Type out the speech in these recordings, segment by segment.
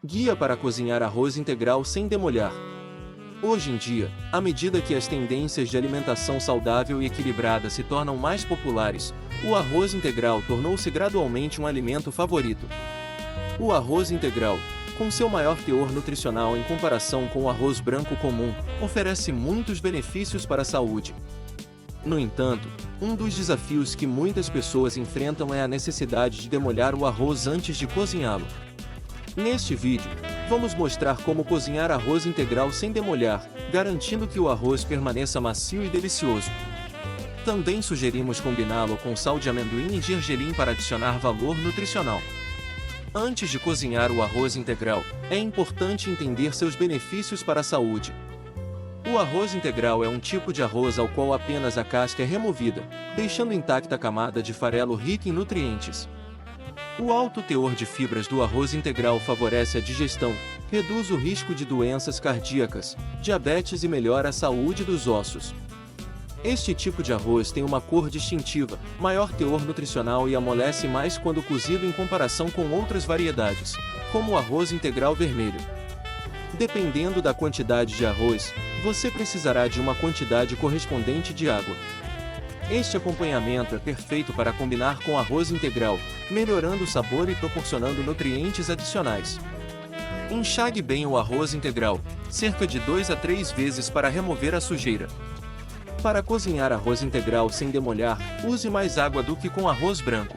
Guia para cozinhar arroz integral sem demolhar. Hoje em dia, à medida que as tendências de alimentação saudável e equilibrada se tornam mais populares, o arroz integral tornou-se gradualmente um alimento favorito. O arroz integral, com seu maior teor nutricional em comparação com o arroz branco comum, oferece muitos benefícios para a saúde. No entanto, um dos desafios que muitas pessoas enfrentam é a necessidade de demolhar o arroz antes de cozinhá-lo. Neste vídeo, vamos mostrar como cozinhar arroz integral sem demolhar, garantindo que o arroz permaneça macio e delicioso. Também sugerimos combiná-lo com sal de amendoim e gergelim para adicionar valor nutricional. Antes de cozinhar o arroz integral, é importante entender seus benefícios para a saúde. O arroz integral é um tipo de arroz ao qual apenas a casca é removida, deixando intacta a camada de farelo rica em nutrientes. O alto teor de fibras do arroz integral favorece a digestão, reduz o risco de doenças cardíacas, diabetes e melhora a saúde dos ossos. Este tipo de arroz tem uma cor distintiva, maior teor nutricional e amolece mais quando cozido em comparação com outras variedades, como o arroz integral vermelho. Dependendo da quantidade de arroz, você precisará de uma quantidade correspondente de água. Este acompanhamento é perfeito para combinar com arroz integral, melhorando o sabor e proporcionando nutrientes adicionais. Enxague bem o arroz integral, cerca de 2 a 3 vezes para remover a sujeira. Para cozinhar arroz integral sem demolhar, use mais água do que com arroz branco.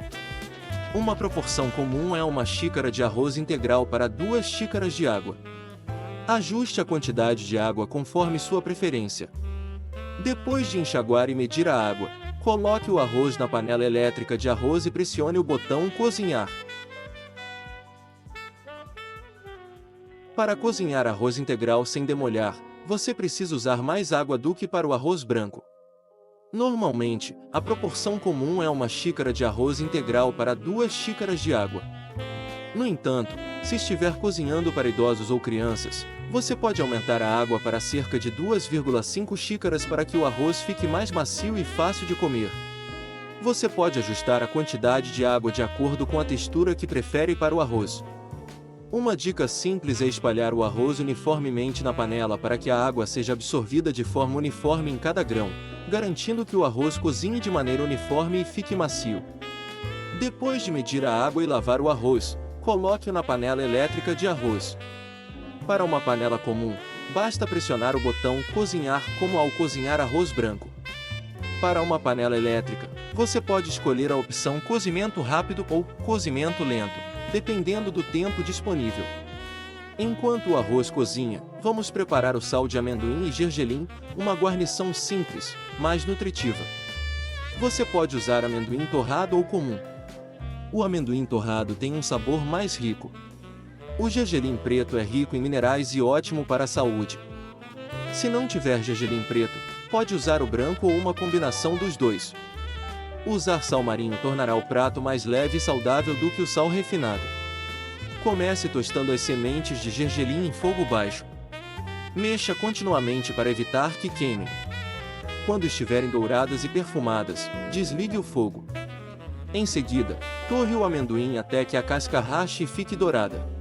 Uma proporção comum é 1 xícara de arroz integral para 2 xícaras de água. Ajuste a quantidade de água conforme sua preferência. Depois de enxaguar e medir a água, coloque o arroz na panela elétrica de arroz e pressione o botão cozinhar. Para cozinhar arroz integral sem demolhar, você precisa usar mais água do que para o arroz branco. Normalmente, a proporção comum é 1 xícara de arroz integral para 2 xícaras de água. No entanto, se estiver cozinhando para idosos ou crianças, você pode aumentar a água para cerca de 2,5 xícaras para que o arroz fique mais macio e fácil de comer. Você pode ajustar a quantidade de água de acordo com a textura que prefere para o arroz. Uma dica simples é espalhar o arroz uniformemente na panela para que a água seja absorvida de forma uniforme em cada grão, garantindo que o arroz cozinhe de maneira uniforme e fique macio. Depois de medir a água e lavar o arroz, coloque-o na panela elétrica de arroz. Para uma panela comum, basta pressionar o botão cozinhar como ao cozinhar arroz branco. Para uma panela elétrica, você pode escolher a opção cozimento rápido ou cozimento lento, dependendo do tempo disponível. Enquanto o arroz cozinha, vamos preparar o sal de amendoim e gergelim, uma guarnição simples, mas nutritiva. Você pode usar amendoim torrado ou comum. O amendoim torrado tem um sabor mais rico. O gergelim preto é rico em minerais e ótimo para a saúde. Se não tiver gergelim preto, pode usar o branco ou uma combinação dos dois. Usar sal marinho tornará o prato mais leve e saudável do que o sal refinado. Comece tostando as sementes de gergelim em fogo baixo. Mexa continuamente para evitar que queimem. Quando estiverem douradas e perfumadas, desligue o fogo. Em seguida, torre o amendoim até que a casca rache e fique dourada.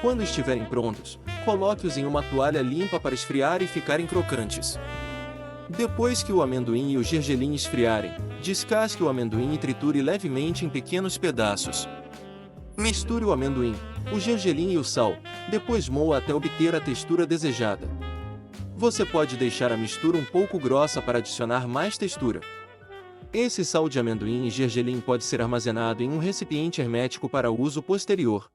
Quando estiverem prontos, coloque-os em uma toalha limpa para esfriar e ficarem crocantes. Depois que o amendoim e o gergelim esfriarem, descasque o amendoim e triture levemente em pequenos pedaços. Misture o amendoim, o gergelim e o sal, depois moa até obter a textura desejada. Você pode deixar a mistura um pouco grossa para adicionar mais textura. Esse sal de amendoim e gergelim pode ser armazenado em um recipiente hermético para uso posterior.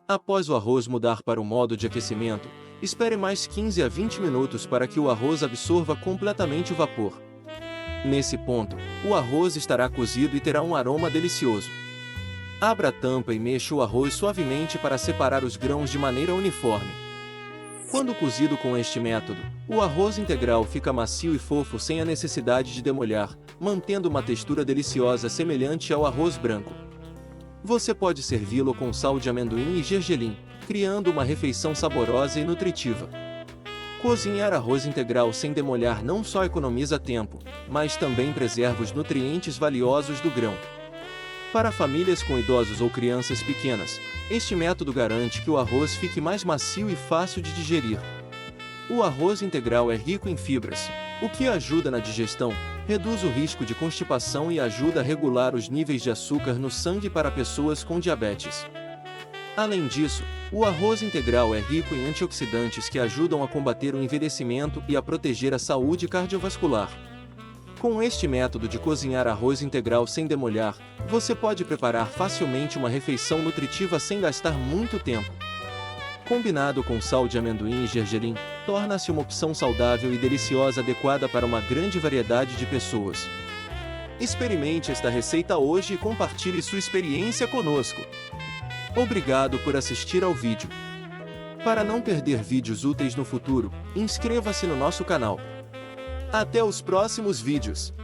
Após o arroz mudar para o modo de aquecimento, espere mais 15 a 20 minutos para que o arroz absorva completamente o vapor. Nesse ponto, o arroz estará cozido e terá um aroma delicioso. Abra a tampa e mexa o arroz suavemente para separar os grãos de maneira uniforme. Quando cozido com este método, o arroz integral fica macio e fofo sem a necessidade de demolhar, mantendo uma textura deliciosa semelhante ao arroz branco. Você pode servi-lo com sal de amendoim e gergelim, criando uma refeição saborosa e nutritiva. Cozinhar arroz integral sem demolhar não só economiza tempo, mas também preserva os nutrientes valiosos do grão. Para famílias com idosos ou crianças pequenas, este método garante que o arroz fique mais macio e fácil de digerir. O arroz integral é rico em fibras, o que ajuda na digestão, reduz o risco de constipação e ajuda a regular os níveis de açúcar no sangue para pessoas com diabetes. Além disso, o arroz integral é rico em antioxidantes que ajudam a combater o envelhecimento e a proteger a saúde cardiovascular. Com este método de cozinhar arroz integral sem demolhar, você pode preparar facilmente uma refeição nutritiva sem gastar muito tempo. Combinado com sal de amendoim e gergelim, torna-se uma opção saudável e deliciosa adequada para uma grande variedade de pessoas. Experimente esta receita hoje e compartilhe sua experiência conosco. Obrigado por assistir ao vídeo. Para não perder vídeos úteis no futuro, inscreva-se no nosso canal. Até os próximos vídeos!